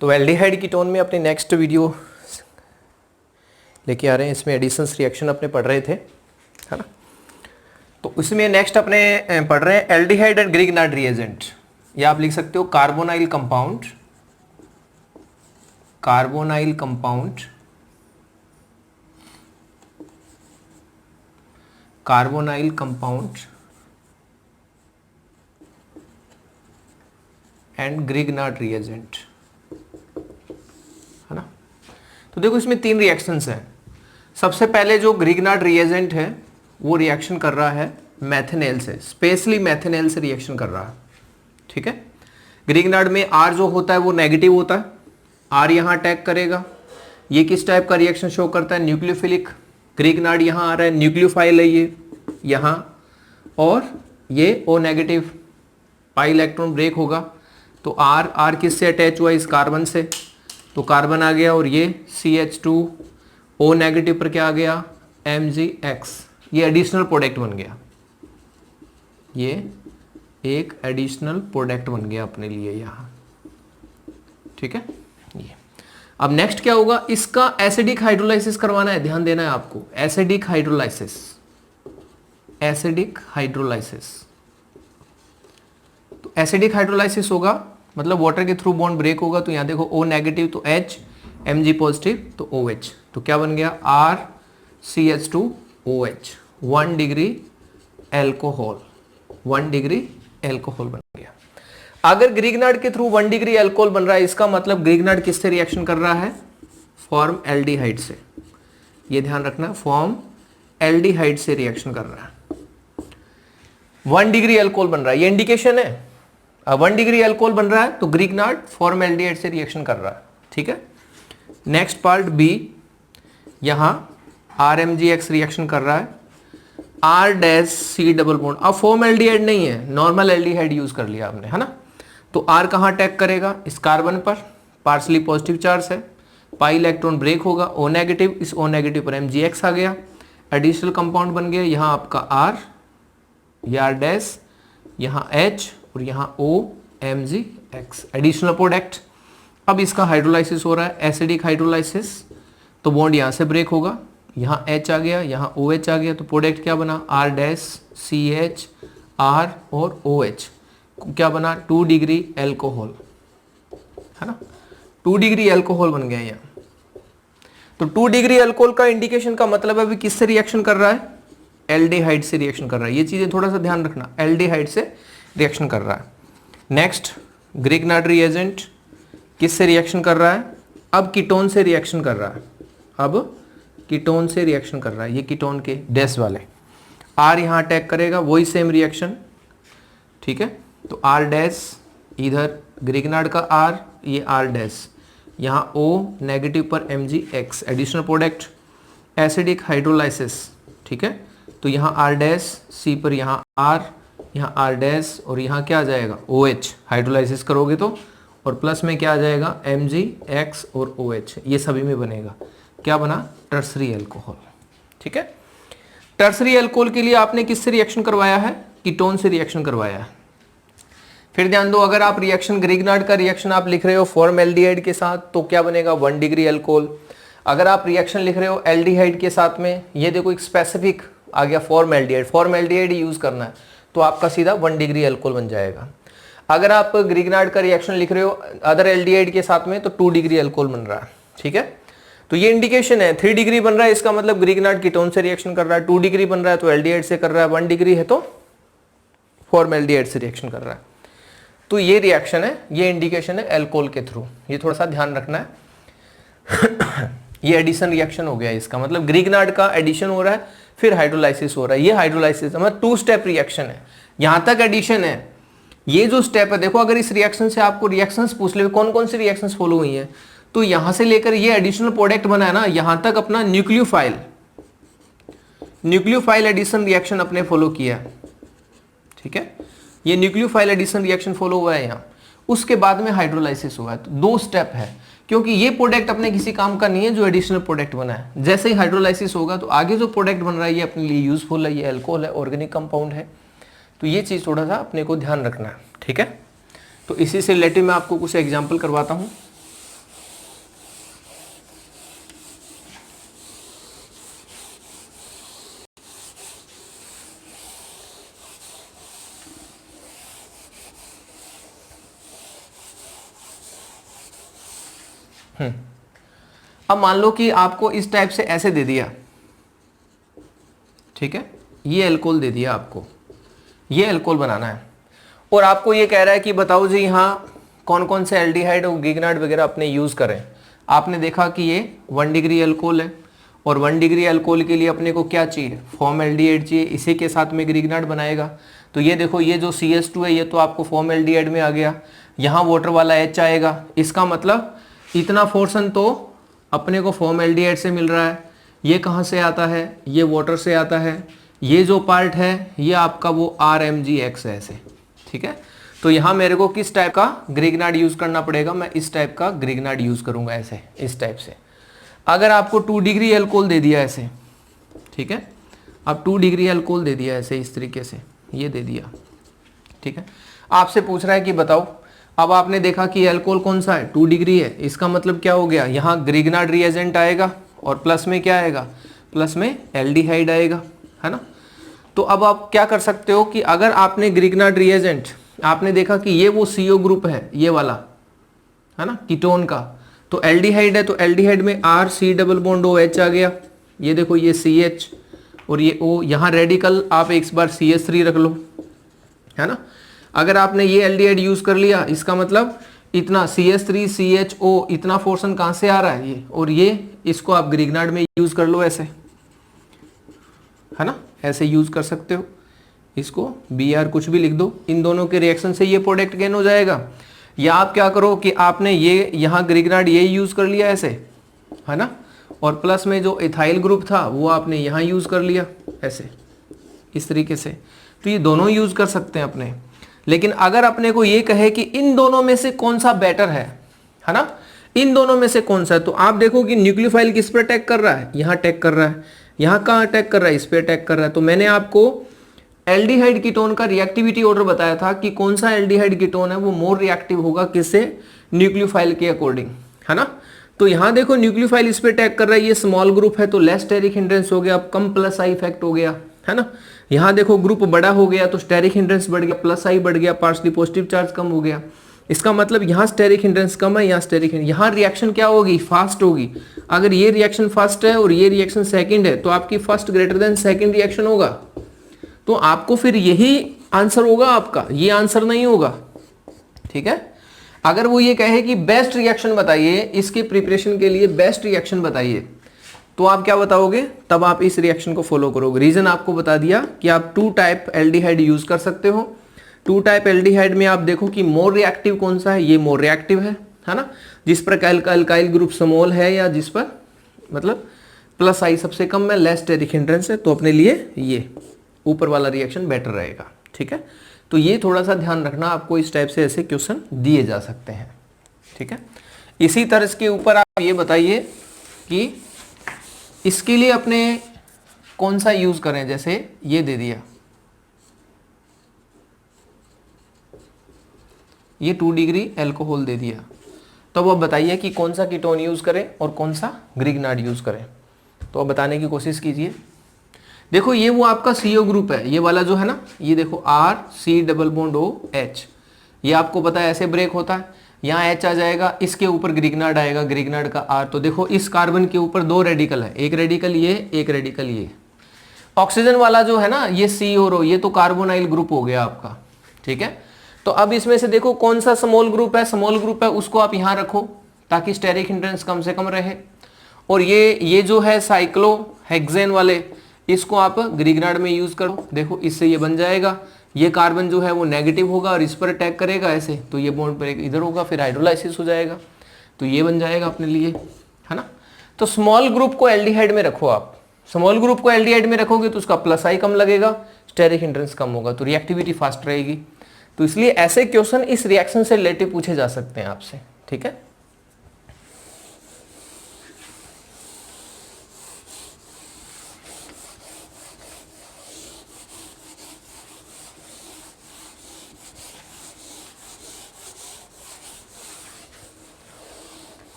तो aldehyde ketone में अपनी नेक्स्ट वीडियो लेके आ रहे हैं। इसमें एडिशंस रिएक्शन अपने पढ़ रहे थे, है ना। तो इसमें नेक्स्ट अपने पढ़ रहे हैं एल्डिहाइड एंड ग्रिग्नार्ड रिएजेंट, या आप लिख सकते हो carbonyl compound, carbonyl compound, carbonyl compound and Grignard reagent, है ना। तो देखो इसमें 3 रिएक्शंस हैं। सबसे पहले जो ग्रिग्नार्ड रिएजेंट है वो रिएक्शन कर रहा है मैथेनेल से, स्पेशली मैथेनेल से रिएक्शन कर रहा है, ठीक है। ग्रिग्नार्ड में R जो होता है वो नेगेटिव होता है, R यहाँ अटैक करेगा। ये किस टाइप का रिएक्शन शो करता है? न्यूक्लियोफिलिक। ग्रिग्नार्ड यहाँ आ रहा है, न्यूक्लियोफाइल है ये यहाँ, और ये O negative, pi electron break होगा। तो R किससे अटैच हुआ? इस कार्बन से, तो कार्बन आ गया, और ये CH2 O नेगेटिव पर क्या आ गया? MgX। ये एडिशनल प्रोडक्ट बन गया, ये एक एडिशनल प्रोडक्ट बन गया अपने लिए यहाँ, ठीक है। ये अब नेक्स्ट क्या होगा? इसका एसिडिक हाइड्रोलाइसिस करवाना है, ध्यान देना है आपको। Acidic hydrolysis, acidic hydrolysis. तो एसिडिक हाइड्रोलाइसिस होगा मतलब वाटर के थ्रू बॉन्ड ब्रेक होगा। तो यहाँ देखो O नेगेटिव तो H, Mg पॉजिटिव तो OH, तो क्या बन गया? RCH2OH, 1 degree alcohol, 1 degree alcohol बन गया। अगर ग्रिग्नार्ड के थ्रू 1 डिग्री एल्कोहल बन रहा है, इसका मतलब ग्रिग्नार्ड किससे रिएक्शन कर रहा है? फॉर्म एल्डिहाइड से। ये ध्यान रखना, फॉर्म एल्डिहाइड से रिएक्शन कर रहा है। 1 डिग्री एल्कोहल बन रहा है, ये इंडिकेशन है। 1 डिग्री एल्कोहल बन रहा है तो ग्रिग्नार्ड फॉर्म एल्डिहाइड से रिएक्शन कर रहा है, ठीक है। नेक्स्ट पार्ट बी, यहां RMgX रिएक्शन कर रहा है, R-C डबल बॉन्ड। अब फॉर्म एल्डिहाइड नहीं है, नॉर्मल एल्डिहाइड यूज कर लिया आपने, है ना। तो R कहां अटैक करेगा? इस कार्बन पर, पार्सली पॉजिटिव चार्ज है, पाई इलेक्ट्रॉन ब्रेक होगा, O नेगेटिव, इस O नेगेटिव पर MgX आ गया, एडिशनल कंपाउंड बन गया। यहाँ आपका R, या R-, यहाँ H और यहाँ O, MgX, एडिशनल प्रोडक्ट। अब इसका हाइड्रोलाइसिस हो रहा है, एसिडिक हाइड्रोलाइसिस। तो बॉन्ड यहाँ से ब्रेक होगा, यहाँ H आ गया, यहाँ OH आ गया, तो प्रोडक्ट क्या बना? R-, CH, R और OH, क्या बना? 2 डिग्री एल्कोहल, है ना। 2 डिग्री एल्कोहल बन गया यहाँ। तो 2 डिग्री एल्कोहल का इंडिकेशन का मतलब अभी किससे रिएक्शन कर रहा है? एल्डिहाइड से रिएक्शन कर रहा है। ये चीजें थोड़ा सा ध्यान रखना, एल्डिहाइड से रिएक्शन कर रहा है। नेक्स्ट ग्रिग्नार्ड रिएजेंट किससे रिएक्शन कर रहा है? अब कीटोन से रिएक्शन कर रहा है, अब कीटोन से रिएक्शन कर रहा है। ये कीटोन के डैश वाले, R यहाँ अटैक करेगा, वही सेम रिएक्शन, ठीक है। तो R-, इधर ग्रिग्नार्ड का R, ये R-, यहाँ O नेगेटिव पर MgX, additional product, acidic hydrolysis, ठीक है। तो यहाँ R-, C पर यहाँ R, यहाँ R-, और यहाँ क्या आ जाएगा? OH, हाइड्रोलाइसिस करोगे तो, और प्लस में क्या आ जाएगा? MgX और OH, ये सभी में बनेगा। क्या बना? टर्सरी एल्कोहल, ठीक है। टर्सरी एल्कोहल के लिए आपने किससे रिएक्शन करवाया है? कीटोन से रिएक्शन करवाया है। फिर ध्यान दो, अगर आप रिएक्शन ग्रिग्नार्ड का रिएक्शन आप लिख रहे हो फॉर्मएल्डिहाइड के साथ तो क्या बनेगा? 1 डिग्री एल्कोहल। अगर आप रिएक्शन लिख रहे हो एल्डिहाइड के साथ में, ये देखो एक स्पेसिफिक आ गया फॉर्मएल्डिहाइड, फॉर्मएल्डिहाइड यूज करना है तो आपका सीधा 1 डिग्री एल्कोहल बन जाएगा। अगर आप ग्रिग्नार्ड का रिएक्शन लिख रहे हो अदर एल्डिहाइड के साथ में तो 2 डिग्री एल्कोहल बन रहा है, ठीक है। तो ये इंडिकेशन है। 3 डिग्री बन रहा है, इसका मतलब ग्रिग्नार्ड कीटोन से रिएक्शन कर रहा है। 2 डिग्री बन रहा है तो एल्डिहाइड से कर रहा है। 1 डिग्री है तो फॉर्मएल्डिहाइड से रिएक्शन कर रहा है। तो ये रिएक्शन है, ये इंडिकेशन है एल्कोहल के थ्रू, ये थोड़ा सा ध्यान रखना है। ये एडिशन रिएक्शन हो गया, इसका मतलब ग्रिग्नार्ड का एडिशन हो रहा है, फिर हाइड्रोलाइसिस हो रहा है। ये हाइड्रोलाइसिस मतलब 2 स्टेप रिएक्शन है, यहां तक एडिशन है। ये जो स्टेप है, देखो अगर इस रिएक्शन से आपको रिएक्शंस पूछ ले कौन कौन सी रिएक्शंस फॉलो हुई हैं, तो यहां से लेकर ये एडिशनल प्रोडक्ट बना है ना, यहां तक अपना न्यूक्लियोफाइल एडिशन रिएक्शन अपने फॉलो किया है, ठीक है। ये न्यूक्लियोफाइल एडिशन रिएक्शन फॉलो हुआ है यहाँ, उसके बाद में हाइड्रोलाइसिस हुआ है। तो 2 स्टेप है, क्योंकि ये प्रोडक्ट अपने किसी काम का नहीं है जो एडिशनल प्रोडक्ट बना है। जैसे ही हाइड्रोलाइसिस होगा तो आगे जो प्रोडक्ट बन रहा है ये अपने लिए यूजफुल है, ये अल्कोहल है, ऑर्गेनिक कंपाउंड है। तो ये चीज़ थोड़ा सा अपने को ध्यान रखना है, ठीक है। तो इसी से रिलेटेड मैं आपको कुछ एग्जाम्पल करवाता हूँ। अब मान लो कि आपको इस टाइप से ऐसे दे दिया, ठीक है, ये एल्कोहल दे दिया आपको, ये एल्कोहल बनाना है, और आपको ये कह रहा है कि बताओ जी यहाँ कौन कौन से एल्डिहाइड और गिगनाइड वगैरह अपने यूज करें। आपने देखा कि ये 1 डिग्री एल्कोहल है, और 1 डिग्री एल्कोहल के लिए अपने को क्या चाहिए, फॉर्मएल्डिहाइड चाहिए, इसी के साथ में ग्रिग्नाइड बनाएगा। तो ये देखो, ये जो CH2 है ये तो आपको फॉर्मएल्डिहाइड में आ गया, यहाँ वाटर वाला H आएगा, इसका मतलब इतना पोर्शन तो अपने को फॉर्मएल्डिहाइड से मिल रहा है। ये कहाँ से आता है, ये वाटर से आता है, ये जो पार्ट है ये आपका वो RMgX है ऐसे, ठीक है। तो यहाँ मेरे को किस टाइप का ग्रिग्नाइड यूज करना पड़ेगा, मैं इस टाइप का ग्रिग्नाइड यूज करूंगा ऐसे, इस टाइप से। अगर आपको 2 डिग्री एल्कोहल दे दिया ऐसे, ठीक है, अब 2 डिग्री एल्कोहल दे दिया ऐसे, इस तरीके से ये दे दिया, ठीक है। आपसे पूछ रहा है कि बताओ, अब आपने देखा कि एल्कोहल कौन सा है, 2 डिग्री है, इसका मतलब क्या हो गया, यहाँ ग्रिग्नाइड रिएजेंट आएगा और प्लस में क्या आएगा, प्लस में एल्डिहाइड आएगा, है ना। तो अब आप क्या कर सकते हो कि अगर आपने ग्रिग्नाइड रिएजेंट आपने देखा कि ये वो CO ग्रुप है, ये वाला है ना, कीटोन का, तो एल्डिहाइड है, तो एल्डिहाइड में RC≡OH आ गया, ये देखो ये CH और ये O, यहाँ रेडिकल आप एक बार CH3 रख लो, है ना। अगर आपने ये एल्डिहाइड यूज कर लिया, इसका मतलब इतना CH3 CHO इतना पोर्शन कहाँ से आ रहा है ये, और ये इसको आप ग्रिग्नाइड में यूज कर लो ऐसे, है ना, ऐसे यूज कर सकते हो, इसको Br कुछ भी लिख दो, इन दोनों के रिएक्शन से ये प्रोडक्ट गेन हो जाएगा। या आप क्या करो कि आपने ये यहाँ ग्रिग्नाइड ये यूज कर लिया ऐसे, है ना, और प्लस में जो इथाइल ग्रुप था वो आपने यहाँ यूज कर लिया ऐसे, इस तरीके से। तो ये दोनों यूज कर सकते हैं अपने। लेकिन अगर अपने को ये कहे कि इन दोनों में से कौन सा बेटर है ना, इन दोनों में से कौन सा है, तो आप देखो कि न्यूक्लियोफाइल किस पर अटैक कर रहा है, यहाँ अटैक कर रहा है, यहाँ कहाँ अटैक कर रहा है, इस पे अटैक कर रहा है। तो मैंने आपको एल्डिहाइड कीटोन का रिएक्टिविटी ऑर्डर बताया था कि कौन सा एल्डिहाइड कीटोन है वो मोर रिएक्टिव होगा किससे, न्यूक्लियोफाइल के अकॉर्डिंग, है ना। तो यहाँ देखो न्यूक्लियोफाइल इस पे अटैक कर रहा है, ये स्मॉल ग्रुप है तो लेस स्टेरिक हिंड्रेंस हो गया, अब कम प्लस आई इफेक्ट हो गया, है ना। यहाँ देखो ग्रुप बड़ा हो गया तो स्टेरिक हिंड्रेंस बढ़ गया, प्लस आई बढ़ गया, पार्शली पॉजिटिव चार्ज कम हो गया। इसका मतलब यहाँ स्टेरिक हिंड्रेंस कम है, यहाँ स्टेरिक, यहाँ रिएक्शन क्या होगी, फास्ट होगी। अगर ये रिएक्शन फर्स्ट है और ये रिएक्शन सेकंड है तो आपकी first greater than second reaction होगा, तो आपको फिर यही आंसर होगा आपका, ये आंसर नहीं होगा, ठीक है। अगर वो ये कहे कि बेस्ट रिएक्शन बताइए, इसके प्रिपरेशन के लिए बेस्ट रिएक्शन बताइए, तो आप क्या बताओगे, तब आप इस रिएक्शन को फॉलो करोगे। रीजन आपको बता दिया कि आप 2 टाइप एल्डिहाइड यूज कर सकते हो। 2 टाइप एल्डिहाइड में आप देखो कि मोर रिएक्टिव कौन सा है, ये मोर रिएक्टिव है ना, जिस पर अल्काइल ग्रुप स्मॉल है या जिस पर मतलब प्लस आई सबसे कम है, लेस स्टेरिक हिंड्रेंस है, तो अपने लिए ये ऊपर वाला रिएक्शन बेटर रहेगा, ठीक है। तो ये थोड़ा सा ध्यान रखना, आपको इस टाइप से ऐसे क्वेश्चन दिए जा सकते हैं, ठीक है। इसी तरह के ऊपर आप ये बताइए कि इसके लिए अपने कौन सा यूज करें, जैसे ये दे दिया, ये 2 डिग्री एल्कोहल दे दिया, तो अब बताइए कि कौन सा कीटोन यूज करें और कौन सा ग्रिग्नाइड यूज करें। तो अब बताने की कोशिश कीजिए। देखो ये वो आपका CO ग्रुप है, ये वाला जो है ना, ये देखो RC≡OH, ये आपको पता है ऐसे ब्रेक होता है, यहाँ H आ जाएगा, इसके ऊपर ग्रिग्नाइड आएगा, ग्रिग्नाइड का R। तो देखो इस कार्बन के ऊपर 2 रेडिकल है, एक रेडिकल ये, एक रेडिकल ये। ऑक्सीजन वाला जो है ना, ये C और O, ये तो कार्बोनाइल ग्रुप हो गया आपका, ठीक है। तो अब इसमें से देखो कौन सा स्मॉल ग्रुप है, स्मॉल ग्रुप है उसको आप यहाँ रखो ताकि स्टेरिक हिंड्रेंस कम से कम रहे। और ये जो है साइक्लोहेक्सेन वाले, इसको आप ग्रिग्नाइड में यूज करो, देखो इससे ये बन जाएगा, ये कार्बन जो है वो नेगेटिव होगा और इस पर अटैक करेगा ऐसे, तो ये बॉन्ड ब्रेक इधर होगा, फिर हाइड्रोलाइसिस हो जाएगा, तो ये बन जाएगा अपने लिए, है ना। तो स्मॉल ग्रुप को एल्डिहाइड में रखो आप, स्मॉल ग्रुप को एल्डिहाइड में रखोगे तो उसका प्लस आई कम लगेगा, स्टेरिक हिंड्रेंस कम होगा, तो रिएक्टिविटी फास्ट रहेगी। तो इसलिए ऐसे क्वेश्चन इस रिएक्शन से रिलेटेड पूछे जा सकते हैं आपसे, ठीक है।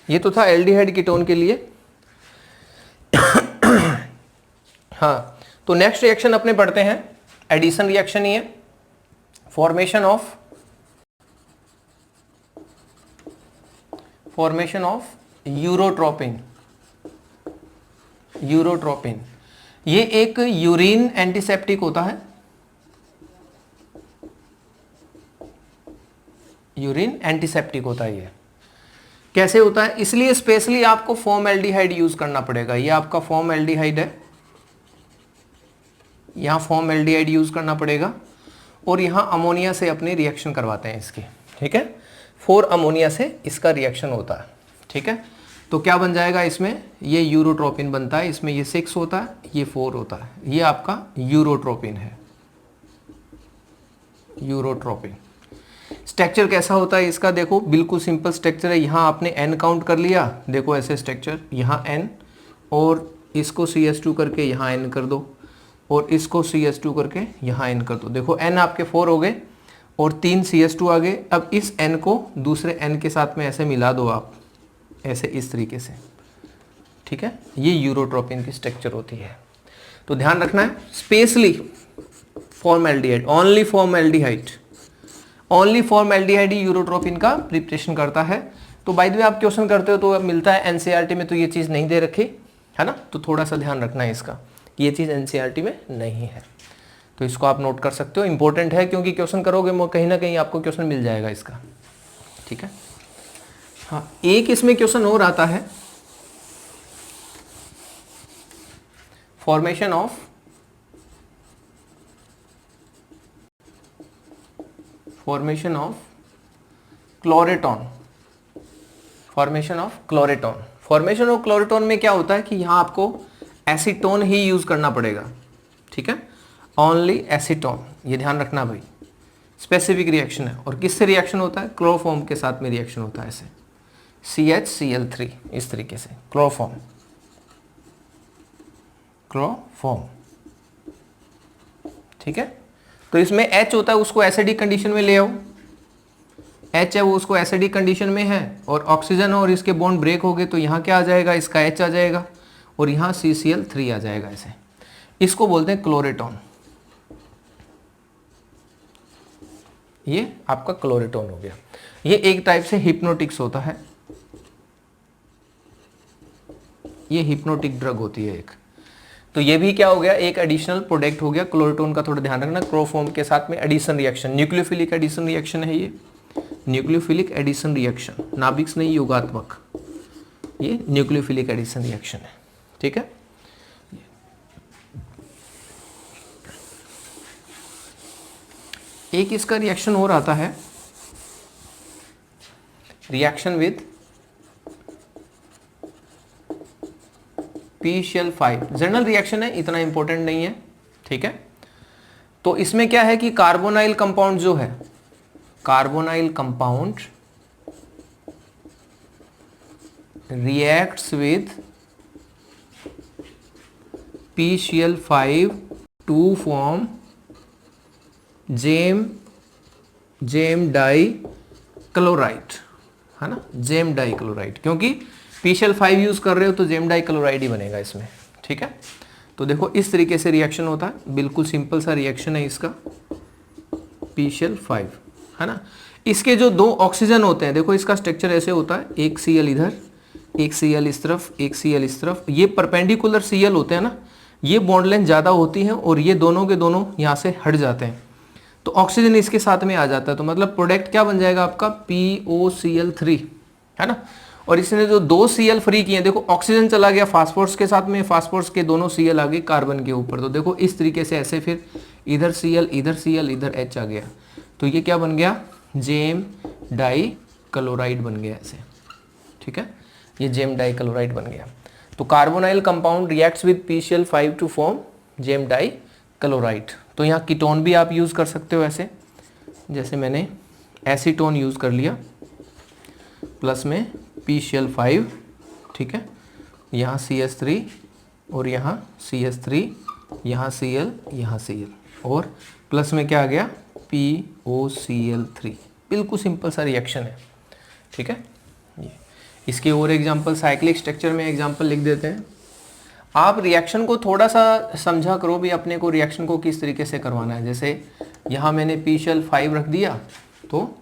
ये तो था एल्डिहाइड कीटोन के लिए। हाँ, तो नेक्स्ट रिएक्शन अपने पढ़ते हैं, एडिशन रिएक्शन ही है, formation of formation of urotropin. Urotropin ये एक यूरिन एंटीसेप्टिक होता है, यूरिन एंटीसेप्टिक होता है। ये कैसे होता है, इसलिए स्पेशली आपको फॉर्मल्डिहाइड यूज करना पड़ेगा। ये आपका फॉर्मल्डिहाइड है, यहां फॉर्मल्डिहाइड यूज करना पड़ेगा और यहां अमोनिया से अपनी रिएक्शन करवाते हैं इसकी, ठीक है। 4 अमोनिया से इसका रिएक्शन होता है, ठीक है। तो क्या बन जाएगा इसमें, ये यूरोट्रोपिन बनता है, इसमें ये 6 होता है, ये 4 होता है, ये आपका यूरोट्रोपिन है। यूरोट्रोपिन स्ट्रक्चर कैसा होता है इसका, देखो बिल्कुल सिंपल स्ट्रक्चर है। यहाँ आपने n काउंट कर लिया, देखो ऐसे स्ट्रक्चर, यहाँ n और इसको CS2 करके यहाँ n कर दो और इसको CS2 करके यहाँ n कर दो। देखो n आपके 4 हो गए और 3 CS2 आ गए। अब इस n को दूसरे n के साथ में ऐसे मिला दो आप, ऐसे इस तरीके से, ठीक है। ये यूरोट्रोपिन की स्ट्रक्चर होती है। तो ध्यान रखना है, specially formaldehyde, only formaldehyde, only formaldehyde ही यूरोट्रोपिन का प्रिपरेशन करता है। तो बाय द वे आप क्वेश्चन करते हो तो मिलता है एनसीईआरटी में, तो ये चीज़ नहीं दे रखी है ना, तो थोड़ा सा ध्यान रखना है इसका, ये चीज़ एनसीईआरटी में नहीं है। तो इसको आप नोट कर सकते हो, इंपॉर्टेंट है क्योंकि क्वेश्चन करोगे कहीं ना कहीं आपको क्वेश्चन मिल जाएगा इसका, ठीक है। हाँ, एक इसमें क्वेश्चन और आता है, formation of chloretone. Formation of chloretone, formation of chloretone में क्या होता है कि यहां आपको एसीटोन ही यूज करना पड़ेगा, ठीक है, ओनली एसीटोन, ये ध्यान रखना भाई। स्पेसिफिक रिएक्शन है और किससे रिएक्शन होता है, क्लोरोफॉर्म के साथ में रिएक्शन होता है, ऐसे CHCl3 इस तरीके से, क्लोरोफॉर्म, ठीक है। तो इसमें H होता है, उसको एसिडिक कंडीशन में ले आओ, H है वो उसको एसिडिक कंडीशन में है और ऑक्सीजन और इसके बॉन्ड ब्रेक हो गए तो यहाँ क्या आ जाएगा, इसका H आ जाएगा और यहाँ CCl3 आ जाएगा ऐसे। इसको बोलते हैं क्लोरेटॉन, ये आपका क्लोरेटॉन हो गया। ये एक टाइप से हिप्नोटिक्स होता है, ये हिप्नोटिक ड्रग होती है एक। तो ये भी क्या हो गया, एक एडिशनल प्रोडक्ट हो गया क्लोरेटॉन का। थोड़ा ध्यान रखना, क्लोरोफॉर्म के साथ में addition reaction, nucleophilic addition reaction है ये, न्यूक्लियोफिलिक एडिशन रिएक्शन, नाभिक्स नहीं योगात्मक, ये न्यूक्लियोफिलिक एडिशन रिएक्शन है, ठीक है। एक इसका रिएक्शन और आता है, reaction with PCl5, general reaction है, इतना इंपॉर्टेंट नहीं है, ठीक है। तो इसमें क्या है कि कार्बोनाइल कंपाउंड जो है, carbonyl compound reacts with PCl5 to form gem dichloride, है ना, जेम डाई क्लोराइड, क्योंकि PCl5 यूज कर रहे हो तो जेम डाई क्लोराइड ही बनेगा इसमें, ठीक है। तो देखो इस तरीके से रिएक्शन होता है, बिल्कुल सिंपल सा रिएक्शन है इसका, PCl5, है ना। इसके जो 2 ऑक्सीजन होते हैं, देखो इसका स्ट्रक्चर ऐसे होता है, एक Cl इधर, एक Cl इस तरफ, एक Cl इस तरफ, ये परपेंडिकुलर Cl होते हैं ना, ये बॉन्ड लेंथ ज़्यादा होती है और ये दोनों के दोनों यहाँ से हट जाते हैं, तो ऑक्सीजन इसके साथ में आ जाता है। तो मतलब प्रोडक्ट क्या बन जाएगा आपका, POCl3, है ना। और इसने जो 2 Cl फ्री किए, देखो ऑक्सीजन चला गया फास्फोरस के साथ में, फास्फोरस के दोनों Cl आ गए कार्बन के ऊपर, तो देखो इस तरीके से ऐसे, फिर इधर Cl, इधर Cl, इधर H आ गया, तो ये क्या बन गया, जेम डाई क्लोराइड बन गया ऐसे, ठीक है, ये जेम डाई क्लोराइड बन गया। तो carbonyl compound reacts with PCl5 to form gem dichloride. तो यहाँ कीटोन भी आप यूज़ कर सकते हो ऐसे, जैसे मैंने एसीटोन यूज़ कर लिया, प्लस में PCl5, ठीक है, यहाँ CH3 और यहाँ CH3, यहाँ Cl, यहाँ Cl, और प्लस में क्या आ गया, POCl3। बिल्कुल सिंपल सा रिएक्शन है, ठीक है। ये इसके और एग्जांपल, साइक्लिक स्ट्रक्चर में एग्जांपल लिख देते हैं। आप रिएक्शन को थोड़ा सा समझा करो भी, अपने को रिएक्शन को किस तरीके से करवाना है। जैसे यहाँ मैंने PCl5 रख दिया, तो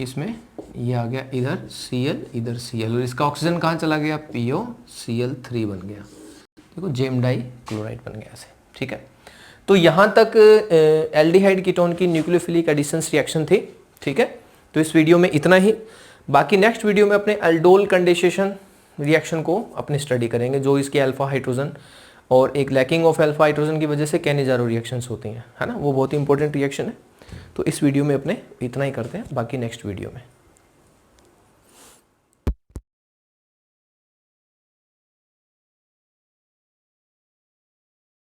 इसमें ये आ गया इधर Cl इधर Cl और इसका ऑक्सीजन कहाँ चला गया, PoCl3 बन गया। देखो जेम डाई क्लोराइड बन गया ऐसे, ठीक है। तो यहाँ तक एल्डिहाइड कीटोन की न्यूक्लियोफिलिक एडिशंस रिएक्शन थी, ठीक है। तो इस वीडियो में इतना ही। बाकी नेक्स्ट वीडियो में अपने एल्डोल कंडेंसेशन रिएक्शन को अपने स्टडी करेंगे, जो इसके अल्फा हाइड्रोजन और एक लैकिंग ऑफ अल्फा हाइड्रोजन की वजह से कैनिजारो रिएक्शंस होती हैं, है ना, वो बहुत ही इंपॉर्टेंट रिएक्शन है। तो इस वीडियो में अपने इतना ही करते हैं, बाकी नेक्स्ट वीडियो में।